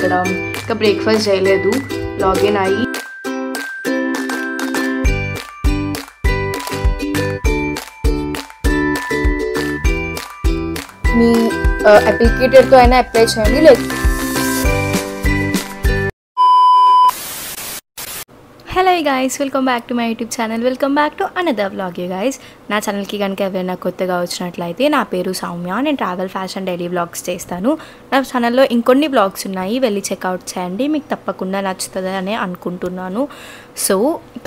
ఇక్కడ ఇంకా బ్రేక్ఫాస్ట్ చేయలేదు. లాగిన్ అయ్యి మీ అప్లికేటర్తో అయినా అప్లై చేయండి. లేదు hello guys, welcome back to my YouTube channel. Welcome back to another vlog. Guys, నా ఛానల్కి కనుక ఎవరైనా కొత్తగా వచ్చినట్లయితే నా పేరు సౌమ్య. నేను ట్రావెల్, ఫ్యాషన్, డైలీ వ్లాగ్స్ చేస్తాను. నా ఛానల్లో ఇంకొన్ని వ్లాగ్స్ ఉన్నాయి, వెళ్ళి చెక్అవుట్ చేయండి. మీకు తప్పకుండా నచ్చుతుందని అనుకుంటున్నాను. So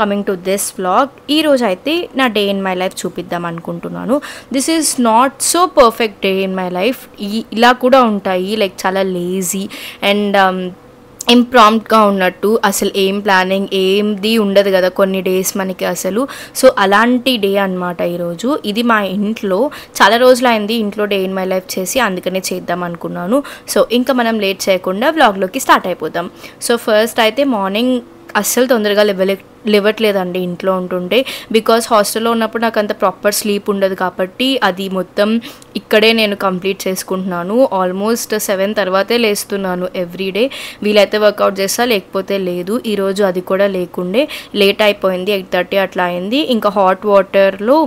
coming to this vlog, ఈరోజు అయితే నా డే ఇన్ మై లైఫ్ చూపిద్దాం అనుకుంటున్నాను. This is not so perfect day in my life. ఇలా కూడా ఉంటాయి, లైక్ చాలా లేజీ అండ్ ఇంప్రాంప్ట్గా ఉన్నట్టు, అసలు ఏం ప్లానింగ్ ఏంది ఉండదు కదా కొన్ని డేస్ మనకి అసలు. సో అలాంటి డే అనమాట ఈరోజు. ఇది మా ఇంట్లో చాలా రోజులు అయింది ఇంట్లో డే ఇన్ మై లైఫ్ చేసి, అందుకనే చేద్దాం అనుకున్నాను. సో ఇంకా మనం లేట్ చేయకుండా వ్లాగ్లోకి స్టార్ట్ అయిపోదాం. సో ఫస్ట్ అయితే మార్నింగ్ అస్సలు తొందరగా లేవట్లేదండి ఇంట్లో ఉంటుంటే. బికాస్ హాస్టల్లో ఉన్నప్పుడు నాకు అంత ప్రాపర్ స్లీప్ ఉండదు కాబట్టి అది మొత్తం ఇక్కడే నేను కంప్లీట్ చేసుకుంటున్నాను. ఆల్మోస్ట్ 7 తర్వాతే లేస్తున్నాను ఎవ్రీడే. వీలైతే వర్కౌట్ చేస్తా, లేకపోతే లేదు. ఈరోజు అది కూడా లేకుండే, లేట్ అయిపోయింది. 8:30 అట్లా అయింది. ఇంకా హాట్ వాటర్లో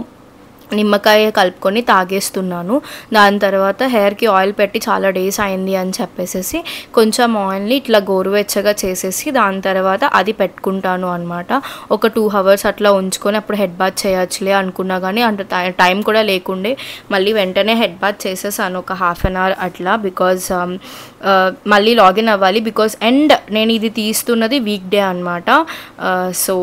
నిమ్మకాయ కలుపుకొని తాగేస్తున్నాను. దాని తర్వాత హెయిర్కి ఆయిల్ పెట్టి చాలా డేస్ అయింది అని చెప్పేసి కొంచెం ఆయిల్ని ఇట్లా గోరువెచ్చగా చేసేసి దాని తర్వాత అది పెట్టుకుంటాను అనమాట. ఒక 2 hours అట్లా ఉంచుకొని అప్పుడు హెడ్ బాత్ చేయొచ్చులే అనుకున్నా, కానీ అంత టైం కూడా లేకుండే. మళ్ళీ వెంటనే హెడ్ బాత్ చేసేసాను ఒక 1/2 hour అట్లా. బికాజ్ మళ్ళీ లాగిన్ అవ్వాలి. బికాజ్ అండ్ నేను ఇది తీస్తున్నది వీక్ డే అనమాట. సో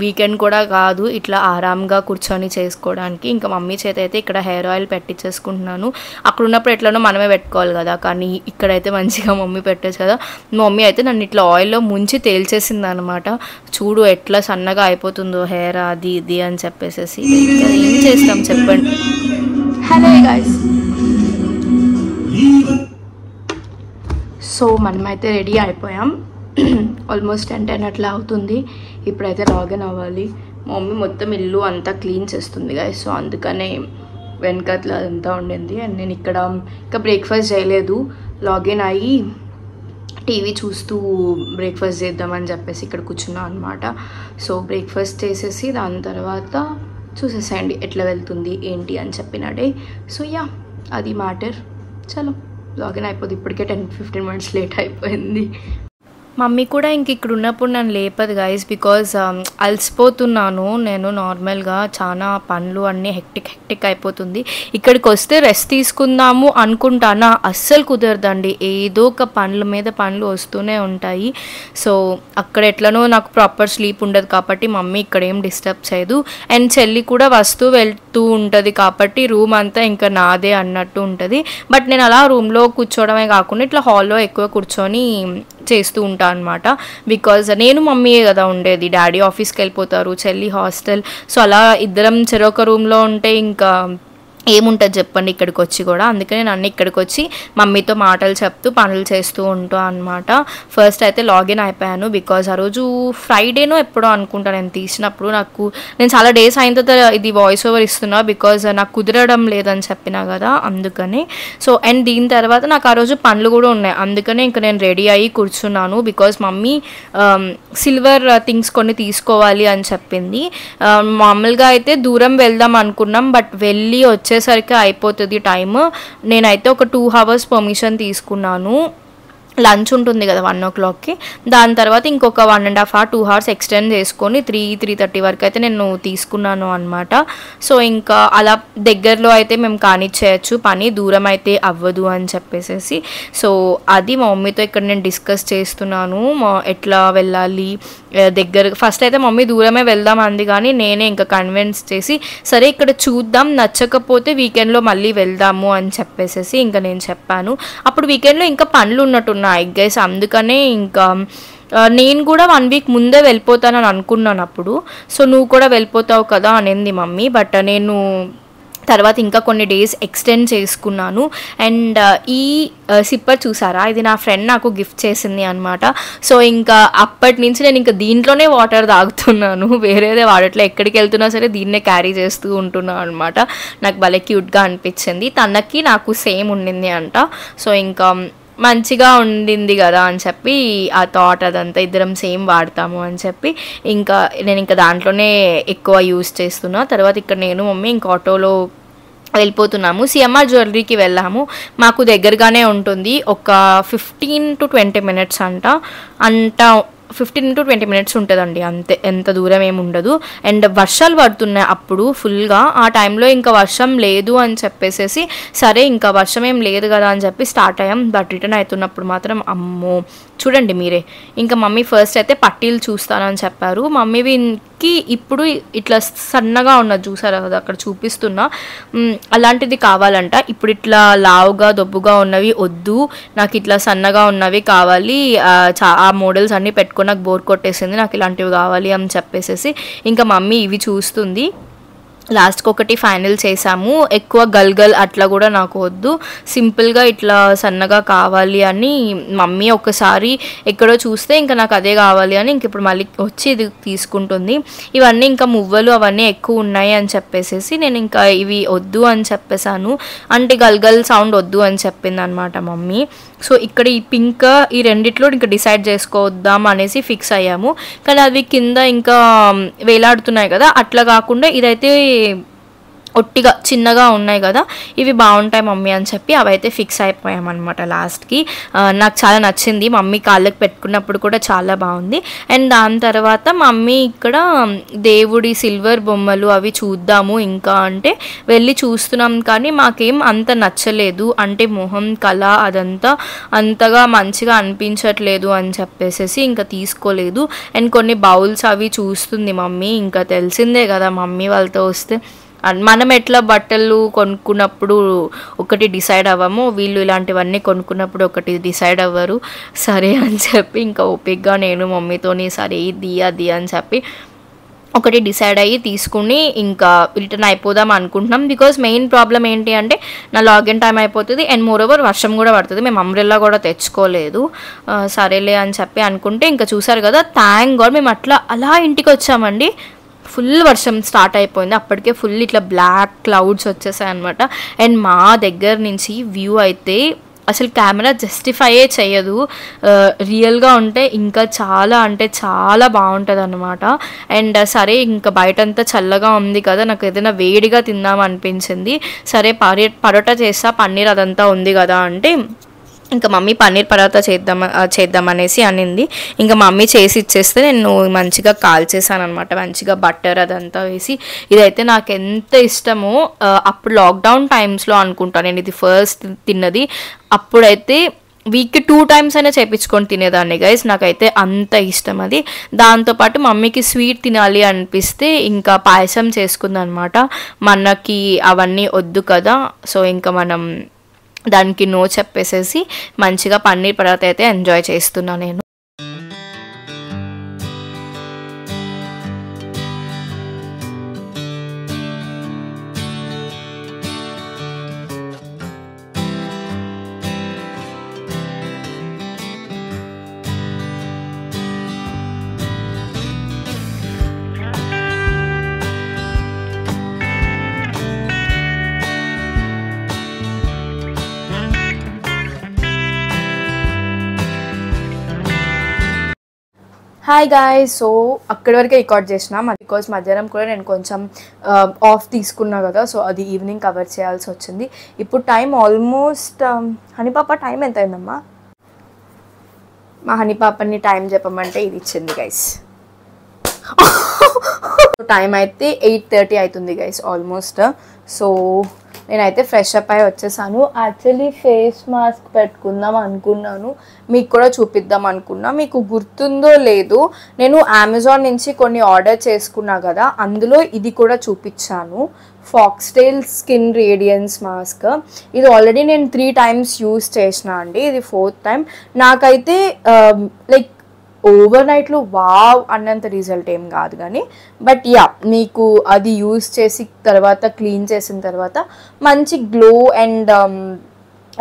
వీకెండ్ కూడా కాదు, ఇట్లా ఆరాంగా కూర్చొని చేసుకోవడానికి. ఇంకా మమ్మీ చేత అయితే ఇక్కడ హెయిర్ ఆయిల్ పెట్టించేసుకుంటున్నాను. అక్కడ ఉన్నప్పుడు ఎట్లనో మనమే పెట్టుకోవాలి కదా, కానీ ఇక్కడైతే మంచిగా మమ్మీ పెట్టేసి కదా. మమ్మీ అయితే నన్ను ఇట్లా ఆయిల్లో ముంచి తేల్చేసింది అనమాట. చూడు ఎట్లా సన్నగా అయిపోతుందో హెయిర్, అది ఇది అని చెప్పేసి. ఏం చేస్తాం చెప్పండి. హలో గైస్, సో మనమైతే రెడీ అయిపోయాం. ఆల్మోస్ట్ 10 అట్లా అవుతుంది. ఇప్పుడైతే లాగిన్ అవ్వాలి. మా మమ్మీ మొత్తం ఇల్లు అంతా క్లీన్ చేస్తుంది గైస్. సో అందుకనే వెనకట్లా అదంతా ఉండింది. అండ్ నేను ఇక్కడ ఇంకా బ్రేక్ఫాస్ట్ చేయలేదు. లాగిన్ అయ్యి టీవీ చూస్తూ బ్రేక్ఫాస్ట్ చేద్దామని చెప్పేసి ఇక్కడ కూర్చున్నాను అనమాట. సో బ్రేక్ఫాస్ట్ చేసేసి దాని తర్వాత చూసేసేయండి ఎట్లా వెళ్తుంది ఏంటి అని చెప్పిన డే. సో యా, అది మ్యాటర్. చలో లాగిన్ అయిపోతుంది. ఇప్పటికే 10-15 minutes లేట్ అయిపోయింది. మమ్మీ కూడా ఇంక ఇక్కడ ఉన్నప్పుడు నన్ను లేపదు గైస్. బికాజ్ అలసిపోతున్నాను నేను. నార్మల్గా చాలా పనులు అన్నీ హెక్టిక్ అయిపోతుంది. ఇక్కడికి వస్తే రెస్ట్ తీసుకుందాము అనుకుంటానా, అస్సలు కుదరదండి. ఏదో ఒక పనుల మీద పనులు వస్తూనే ఉంటాయి. సో అక్కడ ఎట్లనో నాకు ప్రాపర్ స్లీప్ ఉండదు కాబట్టి మమ్మీ ఇక్కడ ఏం డిస్టర్బ్ చేయదు. అండ్ చెల్లి కూడా వస్తూ వెళ్తూ ఉంటుంది కాబట్టి రూమ్ అంతా ఇంకా నాదే అన్నట్టు ఉంటుంది. బట్ నేను అలా రూమ్లో కూర్చోవడమే కాకుండా ఇట్లా హాల్లో ఎక్కువ కూర్చొని చేస్తూ ఉంటాను అనమాట. బికాజ్ నేను మమ్మీయే కదా ఉండేది, డాడీ ఆఫీస్కి వెళ్ళిపోతారు, చెల్లి హాస్టల్. సో అలా ఇద్దరం చెరొక రూమ్లో ఉంటే ఇంకా ఏముంటుంది చెప్పండి ఇక్కడికి వచ్చి కూడా. అందుకని నన్ను ఇక్కడికి వచ్చి మమ్మీతో మాటలు చెప్తూ పనులు చేస్తూ ఉంటాను అనమాట. ఫస్ట్ అయితే లాగిన్ అయిపోయాను. బికాజ్ ఆ రోజు ఫ్రైడేనో ఎప్పుడో అనుకుంటా నేను తీసినప్పుడు. నేను చాలా డేస్ అయిన తర్వాత ఇది వాయిస్ ఓవర్ ఇస్తున్నా బికాజ్ నాకు కుదరడం లేదని చెప్పినా కదా, అందుకని. సో అండ్ దీని తర్వాత నాకు ఆ రోజు పనులు కూడా ఉన్నాయి, అందుకనే ఇంకా నేను రెడీ అయ్యి కూర్చున్నాను. బికాజ్ మమ్మీ సిల్వర్ థింగ్స్ కొన్ని తీసుకోవాలి అని చెప్పింది. మామూలుగా అయితే దూరం వెళ్దాం అనుకున్నాం, బట్ వెళ్ళి వచ్చేసరికి అయిపోతుంది టైమ్. నేనైతే ఒక 2 hours పర్మిషన్ తీసుకున్నాను. లంచ్ ఉంటుంది కదా 1 o'clockకి. దాని తర్వాత ఇంకొక 1.5 hour 2 hours ఎక్స్టెండ్ చేసుకొని 3-3:30 వరకు అయితే నేను తీసుకున్నాను అనమాట. సో ఇంకా అలా దగ్గరలో అయితే మేము కానిచ్చేయచ్చు పని, దూరం అయితే అవ్వదు అని చెప్పేసి. సో అది మా మమ్మీతో ఇక్కడ నేను డిస్కస్ చేస్తున్నాను ఎట్లా వెళ్ళాలి దగ్గర. ఫస్ట్ అయితే మమ్మీ దూరమే వెళ్దాం అంది, కానీ నేనే ఇంకా కన్విన్స్ చేసి సరే ఇక్కడ చూద్దాం, నచ్చకపోతే వీకెండ్లో మళ్ళీ వెళ్దాము అని చెప్పేసి ఇంకా నేను చెప్పాను. అప్పుడు వీకెండ్లో ఇంకా పనులు ఉన్నట్టున్నాయి గైస్, అందుకనే ఇంకా నేను కూడా 1 week ముందే వెళ్ళిపోతానని అనుకున్నాను అప్పుడు. సో నువ్వు కూడా వెళ్ళిపోతావు కదా అనేది మమ్మీ. బట్ నేను తర్వాత ఇంకా కొన్ని డేస్ ఎక్స్టెండ్ చేసుకున్నాను. అండ్ ఈ సిప్పర్ చూసారా, ఇది నా ఫ్రెండ్ నాకు గిఫ్ట్ చేసింది అనమాట. సో ఇంకా అప్పటి నుంచి నేను ఇంకా దీంట్లోనే వాటర్ తాగుతున్నాను, వేరేదే వాడట్లే. ఎక్కడికి వెళ్తున్నా సరే దీన్నే క్యారీ చేస్తూ ఉంటున్నాను అనమాట. నాకు భలే క్యూట్గా అనిపించింది. తనకి నాకు సేమ్ ఉండింది అంట. సో ఇంకా మంచిగా ఉండింది కదా అని చెప్పి ఆ థాట్ అదంతా ఇద్దరం సేమ్ వాడతాము అని చెప్పి ఇంకా నేను ఇంకా దాంట్లోనే ఎక్కువ యూస్ చేస్తున్నా. తర్వాత ఇక్కడ నేను మమ్మీ ఇంకా ఆటోలో వెళ్ళిపోతున్నాము. సిఎంఆర్ జ్యువెలరీకి వెళ్ళాము. మాకు దగ్గరగానే ఉంటుంది, ఒక 15 to 20 minutes అంట 15 to 20 minutes ఉంటుందండి, అంతే, ఎంత దూరం ఏమి ఉండదు. అండ్ వర్షాలు పడుతున్నాయి అప్పుడు ఫుల్గా. ఆ టైంలో ఇంకా వర్షం లేదు అని చెప్పేసి సరే ఇంకా వర్షం ఏం లేదు కదా అని చెప్పి స్టార్ట్ అయ్యాం. బట్ రిటర్న్ అవుతున్నప్పుడు మాత్రం అమ్మో చూడండి మీరే. ఇంకా మమ్మీ ఫస్ట్ అయితే పట్టీలు చూస్తానని చెప్పారు. మమ్మీకి ఇప్పుడు ఇట్లా సన్నగా ఉన్నది చూసారా కదా అక్కడ చూపిస్తున్నా, అలాంటిది కావాలంట. ఇప్పుడు ఇట్లా లావుగా దొబ్బుగా ఉన్నవి వద్దు, నాకు ఇట్లా సన్నగా ఉన్నవి కావాలి, ఆ మోడల్స్ అన్నీ పెట్టుకుని నాకు బోర్ కొట్టేసింది, నాకు ఇలాంటివి కావాలి అని చెప్పేసి ఇంకా మమ్మీ ఇవి చూస్తుంది. లాస్ట్కి ఒకటి ఫైనల్ చేసాము. ఎక్కువ గల్గల్ అట్లా కూడా నాకు వద్దు, సింపుల్గా ఇట్లా సన్నగా కావాలి అని మమ్మీ ఒకసారి ఎక్కడో చూస్తే ఇంకా నాకు అదే కావాలి అని ఇంక ఇప్పుడు మళ్ళీ వచ్చి ఇది తీసుకుంటుంది. ఇవన్నీ ఇంకా మువ్వలు అవన్నీ ఎక్కువ ఉన్నాయి అని చెప్పేసి నేను ఇంకా ఇవి వద్దు అని చెప్పేసాను. అంటే గల్గల్ సౌండ్ వద్దు అని చెప్పింది అనమాట మమ్మీ. సో ఇక్కడ ఈ పింక్ ఈ రెండిట్లో ఇంకా డిసైడ్ చేసుకోవద్దాం అనేసి ఫిక్స్ అయ్యాము. కానీ అవి కింద ఇంకా వేలాడుతున్నాయి కదా, అట్లా కాకుండా ఇదైతే ఒట్టిగా చిన్నగా ఉన్నాయి కదా, ఇవి బాగుంటాయి మమ్మీ అని చెప్పి అవైతే ఫిక్స్ అయిపోయామన్నమాట లాస్ట్కి. నాకు చాలా నచ్చింది, మమ్మీ కాళ్ళకి పెట్టుకున్నప్పుడు కూడా చాలా బాగుంది. అండ్ దాని తర్వాత మమ్మీ ఇక్కడ దేవుడి సిల్వర్ బొమ్మలు అవి చూద్దాము ఇంకా అంటే వెళ్ళి చూస్తున్నాం, కానీ మాకేం అంత నచ్చలేదు, అంటే మొహం కళ అదంతా అంతగా మంచిగా అనిపించట్లేదు అని చెప్పేసి ఇంకా తీసుకోలేదు. అండ్ కొన్ని బౌల్స్ అవి చూస్తుంది మమ్మీ, ఇంకా తెలిసిందే కదా మమ్మీ వాళ్ళతో వస్తే మనం ఎట్లా బట్టలు కొనుక్కున్నప్పుడు ఒకటి డిసైడ్ అవ్వము, వీళ్ళు ఇలాంటివన్నీ కొనుక్కున్నప్పుడు ఒకటి డిసైడ్ అవ్వరు. సరే అని చెప్పి ఇంకా ఓపిక్గా నేను మమ్మీతోని సరే ఇది అది అని చెప్పి ఒకటి డిసైడ్ అయ్యి తీసుకుని ఇంకా రిటర్న్ అయిపోదాం అనుకుంటున్నాం. బికాజ్ మెయిన్ ప్రాబ్లం ఏంటి అంటే నా లాగిన్ టైం అయిపోతుంది అండ్ మోరోవర్ వర్షం కూడా పడుతుంది, మేము అంబ్రెల్లా కూడా తెచ్చుకోలేదు. సరేలే అని చెప్పి అనుకుంటే ఇంకా చూసారు కదా, థ్యాంక్ గాడ్ మేము అలా ఇంటికి వచ్చామండి. ఫుల్ వర్షం స్టార్ట్ అయిపోయింది, అప్పటికే ఫుల్ ఇట్లా బ్లాక్ క్లౌడ్స్ వచ్చేసాయి అనమాట. అండ్ మా దగ్గర నుంచి వ్యూ అయితే అసలు కెమెరా జస్టిఫైయే చేయదు, రియల్గా ఉంటే ఇంకా చాలా అంటే చాలా బాగుంటుంది అనమాట. అండ్ సరే ఇంకా బయటంతా చల్లగా ఉంది కదా, నాకు ఏదైనా వేడిగా తిందాం అనిపించింది. సరే పరోటా చేస్తా, పన్నీర్ అదంతా ఉంది కదా అంటే ఇంకా మమ్మీ పన్నీర్ పరోటా చేద్దామనేసి అనింది. ఇంకా మమ్మీ చేసి ఇచ్చేస్తే నేను మంచిగా కాల్చేసాను అనమాట, మంచిగా బటర్ అదంతా వేసి. ఇదైతే నాకు ఎంత ఇష్టమో, అప్పుడు లాక్డౌన్ టైమ్స్లో అనుకుంటా నేను ఇది ఫస్ట్ తిన్నది. అప్పుడైతే వీక్కి 2 times అయినా చేయించుకొని తినేదాన్ని గైస్, నాకైతే అంత ఇష్టం అది. దాంతోపాటు మమ్మీకి స్వీట్ తినాలి అనిపిస్తే ఇంకా పాయసం చేసుకుందనమాట. మనకి అవన్నీ వద్దు కదా, సో ఇంకా మనం దానికి నో చెప్పేసేసి మంచిగా పన్నీర్ పరోటా అయితే ఎంజాయ్ చేస్తున్నా నేను. హాయ్ గాయ్స్, సో అక్కడి వరకే రికార్డ్ చేసిన, బికాజ్ మధ్యాహ్నం కూడా నేను కొంచెం ఆఫ్ తీసుకున్నా కదా, సో అది ఈవినింగ్ కవర్ చేయాల్సి వచ్చింది. ఇప్పుడు టైం ఆల్మోస్ట్ హనీపాప టైం ఎంత అయిందమ్మా? మా హనీపాపని టైం చెప్పమంటే ఇది ఇచ్చింది గైస్. టైం అయితే 8:30 అవుతుంది గైస్ ఆల్మోస్ట్. సో నేనైతే ఫ్రెష్ అప్ అయి వచ్చేసాను. యాక్చువల్లీ ఫేస్ మాస్క్ పెట్టుకుందాం అనుకున్నాను, మీకు కూడా చూపిద్దాం అనుకున్నా. మీకు గుర్తుందో లేదో నేను అమెజాన్ నుంచి కొన్ని ఆర్డర్ చేసుకున్నా కదా, అందులో ఇది కూడా చూపించాను, ఫాక్స్టైల్ స్కిన్ రేడియన్స్ మాస్క్. ఇది ఆల్రెడీ నేను 3 times యూస్ చేసిన అండి, ఇది 4th time. నాకైతే లైక్ ఓవర్ నైట్లో వావ్ అన్నంత రిజల్ట్ ఏం కాదు కానీ, బట్ యా మీకు అది యూస్ చేసి తర్వాత క్లీన్ చేసిన తర్వాత మంచి గ్లో అండ్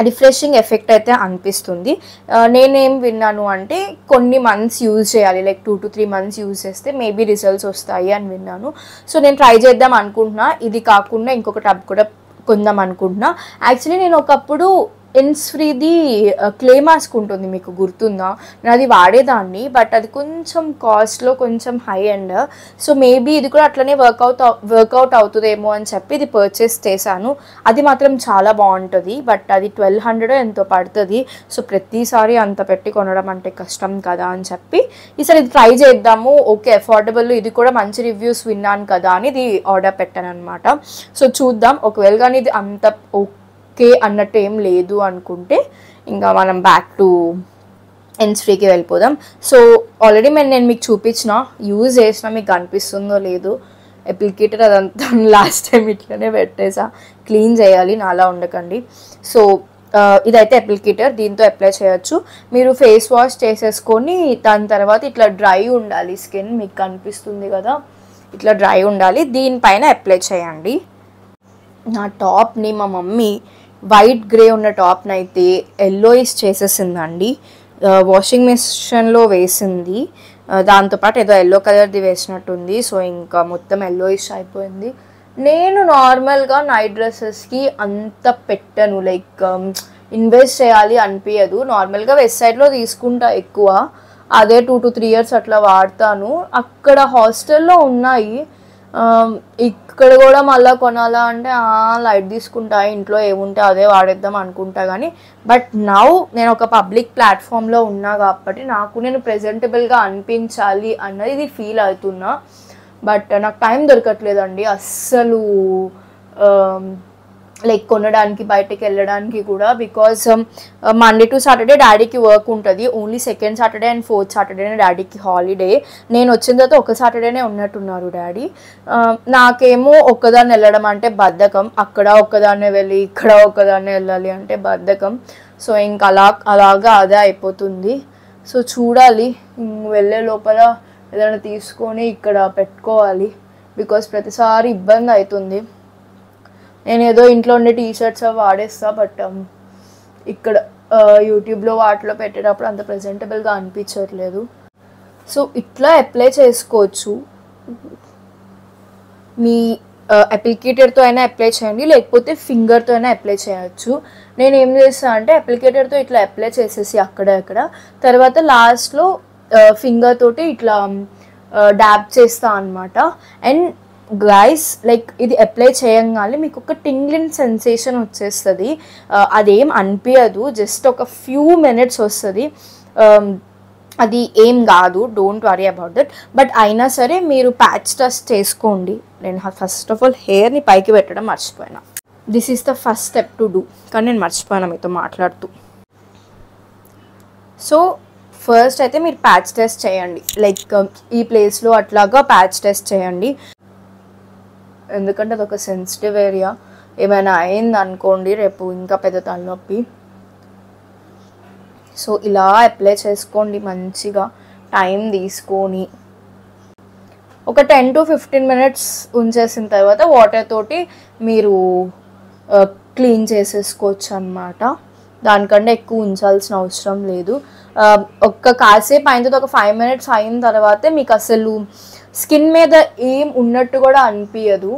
రిఫ్రెషింగ్ ఎఫెక్ట్ అయితే అనిపిస్తుంది. నేనేం విన్నాను అంటే కొన్ని మంత్స్ యూజ్ చేయాలి, లైక్ 2 to 3 months యూజ్ చేస్తే మేబీ రిజల్ట్స్ వస్తాయి అని విన్నాను. సో నేను ట్రై చేద్దాం అనుకుంటున్నా. ఇది కాకుండా ఇంకొక టబ్ కూడా కొందాం అనుకుంటున్నా. యాక్చువల్లీ నేను ఒకప్పుడు ఇన్స్ఫ్రీది క్లే మాస్క్ ఉంటుంది, మీకు గుర్తుందా? నేను అది వాడేదాన్ని, బట్ అది కొంచెం కాస్ట్లో కొంచెం హై అండ్. సో మేబీ ఇది కూడా అట్లనే వర్కౌట్ అవుతుందేమో అని చెప్పి ఇది పర్చేస్ చేశాను. అది మాత్రం చాలా బాగుంటుంది, బట్ అది 1200 ఎంతో పడుతుంది. సో ప్రతిసారి అంత పెట్టి కొనడం అంటే కష్టం కదా అని చెప్పి ఈసారి ఇది ట్రై చేద్దాము. ఓకే, అఫోర్డబుల్, ఇది కూడా మంచి రివ్యూస్ విన్నాను కదా అని ఇది ఆర్డర్ పెట్టాను అనమాట. సో చూద్దాం, ఒకవేళ కానీ ఇది అంత ఓకే అన్నట్టు ఏం లేదు అనుకుంటే ఇంకా మనం బ్యాక్ టు ఇన్స్ఫ్రీకి వెళ్ళిపోదాం. సో ఆల్రెడీ నేను మీకు చూపించిన, యూజ్ చేసిన, మీకు కనిపిస్తుందో లేదో అప్లికేటర్ అదంతా లాస్ట్ టైం ఇట్లనే పెట్టేసా. క్లీన్ చేయాలి, నాలా ఉండకండి. సో ఇదైతే అప్లికేటర్, దీంతో అప్లై చేయొచ్చు. మీరు ఫేస్ వాష్ చేసేసుకొని దాని తర్వాత ఇట్లా డ్రై ఉండాలి స్కిన్, మీకు కనిపిస్తుంది కదా, ఇట్లా డ్రై ఉండాలి. దీనిపైన అప్లై చేయండి. నా టాప్ని మా మమ్మీ వైట్ గ్రే ఉన్న టాప్ని అయితే ఎల్లోయిష్ చేసేసిందండి. వాషింగ్ మిషన్లో వేసింది, దాంతోపాటు ఏదో ఎల్లో కలర్ది వేసినట్టుంది. సో ఇంకా మొత్తం ఎల్లోయిష్ అయిపోయింది. నేను నార్మల్గా నైట్ డ్రెస్సెస్కి అంత పెట్టను, లైక్ ఇన్వెస్ట్ చేయాలి అనిపించదు. నార్మల్గా వెస్ట్ సైడ్లో తీసుకుంటా ఎక్కువ, అదే 2 to 3 years అట్లా వాడతాను. అక్కడ హాస్టల్లో ఉన్నాయి, ఇక్కడ కూడా మళ్ళీ కొనాలా అంటే లైట్ తీసుకుంటా, ఇంట్లో ఏముంటే అదే వాడేద్దాం అనుకుంటా. కానీ బట్ నౌ నేను ఒక పబ్లిక్ ప్లాట్ఫామ్లో ఉన్నా కాబట్టి నాకు నేను ప్రెజెంటబుల్గా అనిపించాలి అన్నది ఫీల్ అవుతున్నా. బట్ నాకు టైం దొరకట్లేదండి అస్సలు, లైక్ కొనడానికి, బయటకి వెళ్ళడానికి కూడా. బికాజ్ మండే టు సాటర్డే డాడీకి వర్క్ ఉంటుంది, only second Saturday and fourth సాటర్డేనే డాడీకి హాలిడే. నేను వచ్చిన తర్వాత ఒక సాటర్డేనే ఉన్నట్టున్నారు డాడీ. నాకేమో ఒక్కదాన్ని వెళ్ళడం అంటే బద్ధకం, అక్కడ ఒక్కదాన్నే వెళ్ళి ఇక్కడ ఒక్కదాన్నే వెళ్ళాలి అంటే బద్ధకం. సో ఇంకా అలాగా అదే అయిపోతుంది. సో చూడాలి, వెళ్ళే లోపల ఏదైనా తీసుకొని ఇక్కడ పెట్టుకోవాలి, బికాజ్ ప్రతిసారి ఇబ్బంది అవుతుంది. నేను ఏదో ఇంట్లో ఉండే టీషర్ట్స్ వాడేస్తా, బట్ ఇక్కడ యూట్యూబ్లో వాటిలో పెట్టేటప్పుడు అంత ప్రెజెంటబుల్గా అనిపించట్లేదు. సో ఇట్లా అప్లై చేసుకోవచ్చు, మీ అప్లికేటర్తో అయినా అప్లై చేయండి, లేకపోతే ఫింగర్తో అయినా అప్లై చేయొచ్చు. నేను ఏం చేస్తాను అంటే అప్లికేటర్తో ఇట్లా అప్లై చేసేసి అక్కడ తర్వాత లాస్ట్లో ఫింగర్ తోటి ఇట్లా డాబ్ చేస్తా అనమాట. అండ్ గైస్, లైక్ ఇది అప్లై చేయంగానే మీకు ఒక టింగ్లింగ్ సెన్సేషన్ వచ్చేస్తుంది, అదేం అనిపించదు, జస్ట్ ఒక ఫ్యూ మినిట్స్ వస్తుంది, అది ఏం కాదు, don't worry about that. But అయినా సరే మీరు ప్యాచ్ టెస్ట్ చేసుకోండి. నేను ఫస్ట్ ఆఫ్ ఆల్ హెయిర్ని పైకి పెట్టడం మర్చిపోయినా, this is the first step to do, కానీ నేను మర్చిపోయినా మీతో మాట్లాడుతూ. సో ఫస్ట్ అయితే మీరు ప్యాచ్ టెస్ట్ చేయండి, లైక్ ఈ ప్లేస్లో అట్లాగా ప్యాచ్ టెస్ట్ చేయండి. ఎందుకంటే అదొక సెన్సిటివ్ ఏరియా, ఏమైనా అయింది అనుకోండి రేపు ఇంకా పెద్ద తలనొప్పి. సో ఇలా అప్లై చేసుకోండి మంచిగా, టైం తీసుకొని ఒక 10 to 15 minutes ఉంచేసిన తర్వాత వాటర్ తోటి మీరు క్లీన్ చేసేసుకోవచ్చు అన్నమాట. దానికంటే ఎక్కువ ఉంచాల్సిన అవసరం లేదు. కాసేపు అయిన తర్వాత ఒక 5 minutes అయిన తర్వాతే మీకు అసలు స్కిన్ మీద ఏం ఉన్నట్టు కూడా అనిపించదు,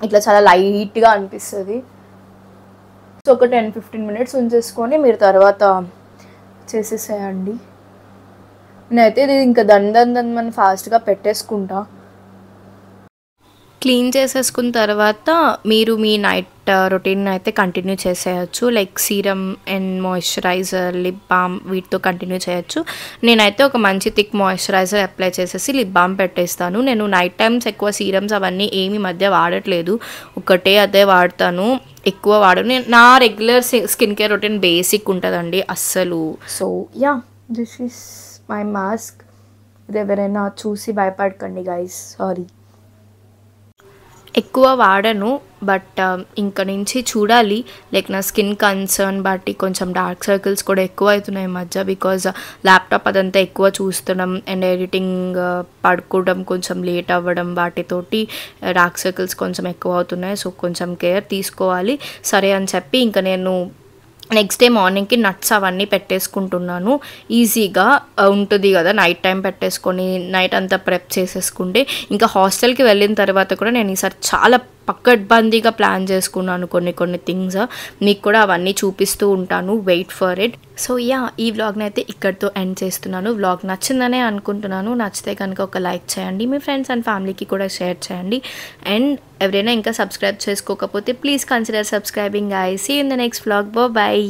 ఇట్లా చాలా లైట్గా అనిపిస్తుంది. సో ఒక 10-15 minutes ఉంచేసుకొని మీరు తర్వాత చేసేసేయండి. నేనైతే ఇది ఇంకా దాన్ని ఫాస్ట్గా పెట్టేసుకుంటా. క్లీన్ చేసేసుకున్న తర్వాత మీరు మీ నైట్ రొటీన్ అయితే కంటిన్యూ చేసేయచ్చు, like serum and moisturiser, lip balm వీటితో కంటిన్యూ చేయొచ్చు. నేనైతే ఒక మంచి థిక్ మాయిశ్చరైజర్ అప్లై చేసేసి లిప్ బామ్ పెట్టేస్తాను. నేను నైట్ టైమ్స్ ఎక్కువ సీరమ్స్ అవన్నీ ఏమి మధ్య వాడట్లేదు, ఒకటే అదే వాడతాను, ఎక్కువ వాడను. నా regular skin care routine basic ఉంటుందండి అస్సలు. So yeah, this is my mask. ఇది ఎవరైనా చూసి భయపడకండి గైస్, సారీ. ఎక్కువ వాడను, బట్ ఇంక నుంచి చూడాలి, లైక్ నా స్కిన్ కన్సర్న్ బట్టి కొంచెం డార్క్ సర్కిల్స్ కూడా ఎక్కువ అవుతున్నాయి ఈ మధ్య, బికాజ్ ల్యాప్టాప్ అదంతా ఎక్కువ చూస్తడం అండ్ ఎడిటింగ్, పడుకోవడం కొంచెం లేట్ అవ్వడం, వాటితోటి డార్క్ సర్కిల్స్ కొంచెం ఎక్కువ అవుతున్నాయి. సో కొంచెం కేర్ తీసుకోవాలి. సరే అని చెప్పి ఇంకా నేను నెక్స్ట్ డే మార్నింగ్కి నట్స్ అవన్నీ పెట్టేసుకుంటున్నాను. ఈజీగా ఉంటుంది కదా నైట్ టైం పెట్టేసుకొని నైట్ అంతా ప్రెప్ చేసేసుకుంటే. ఇంకా హాస్టల్కి వెళ్ళిన తర్వాత కూడా నేను ఈసారి చాలా పక్కడ్బందీగా ప్లాన్ చేసుకున్నాను కొన్ని థింగ్స్. మీకు కూడా అవన్నీ చూపిస్తూ ఉంటాను, wait for it. So yeah, ఈ వ్లాగ్ని అయితే ఇక్కడితో ఎండ్ చేస్తున్నాను. వ్లాగ్ నచ్చిందనే అనుకుంటున్నాను. నచ్చితే కనుక ఒక లైక్ చేయండి, మీ ఫ్రెండ్స్ అండ్ ఫ్యామిలీకి కూడా షేర్ చేయండి. అండ్ ఎవరైనా ఇంకా సబ్స్క్రైబ్ చేసుకోకపోతే please consider subscribing. I see you in the next vlog. Bye.